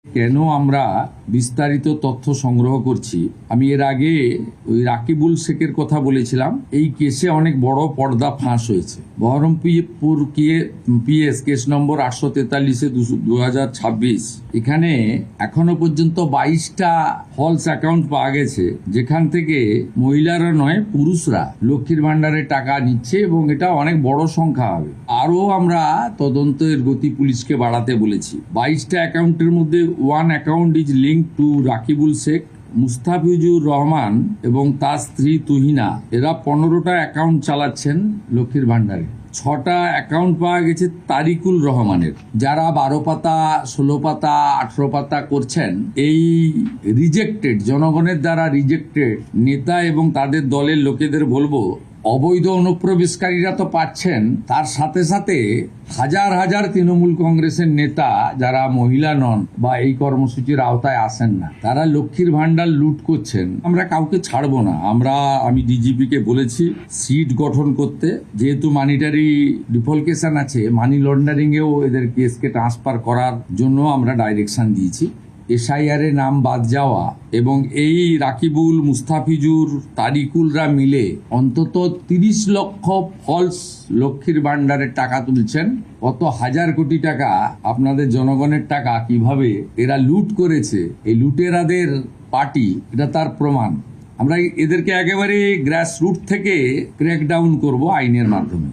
কেন আমরা বিস্তারিত তথ্য সংগ্রহ করছি? আমি এর আগে ওই রাকিবুল শেখের কথা বলেছিলাম। এই কেসে অনেক বড় পর্দা ফাঁস হয়েছে। Baharampur PS case number 843/2026। এখানে এখনো পর্যন্ত 22টা ফলস অ্যাকাউন্ট পাওয়া গেছে, যেখান থেকে মহিলারা নয় পুরুষরা লক্ষ্মীর ভান্ডারের টাকা নিচ্ছে, এবং এটা অনেক বড় সংখ্যা হবে। আরও আমরা তদন্তের গতি পুলিশকে বাড়াতে বলেছি। 22টা অ্যাকাউন্টের মধ্যে one account is link to Rakibul Sheikh, Mustafizur Rahman এবং তার স্ত্রী তুহিনা। এরা 15টা অ্যাকাউন্ট চালাচ্ছেন লক্ষ্মীর ভান্ডারে। 6টা অ্যাকাউন্ট পাওয়া গেছে তারিকুল রহমানের। যারা 12 পাতা, 16 পাতা, 18 পাতা করছেন, এই রিজেক্টেড, জনগণের দ্বারা রিজেক্টেড নেতা এবং তাদের দলের লোকেদের বলবো, অবৈধ অনুপ্রবেশকারীরা তো পাচ্ছেন, তার সাথে সাথে হাজার হাজার তৃণমূল কংগ্রেসের নেতা যারা মহিলা নন বা এই কর্মসূচির আওতায় আসেন না, তারা লক্ষ্মীর ভান্ডার লুট করছেন। আমরা কাউকে ছাড়বো না। আমি ডিজিপি কে বলেছি সিট গঠন করতে, যেহেতু মানিটারি ডিফলকেশন আছে, মানি লন্ডারিং এও এদের কেসকে ট্রান্সফার করার জন্য আমরা ডাইরেকশন দিয়েছি। এসআইআর এর নাম বাদ যাওয়া এবং এই রাকিবুল, মুস্তাফিজুর, তারিকুলরা মিলে অন্তত 30 লক্ষ ফলস লক্ষ্মীর ভান্ডারের টাকা তুলছেন। কত হাজার কোটি টাকা আপনাদের জনগণের টাকা কিভাবে এরা লুট করেছে, এই লুটেরাদের পার্টি, এটা তার প্রমাণ। আমরা এদেরকে একেবারে গ্রাসরুট থেকে ক্র্যাকডাউন করব আইনের মাধ্যমে।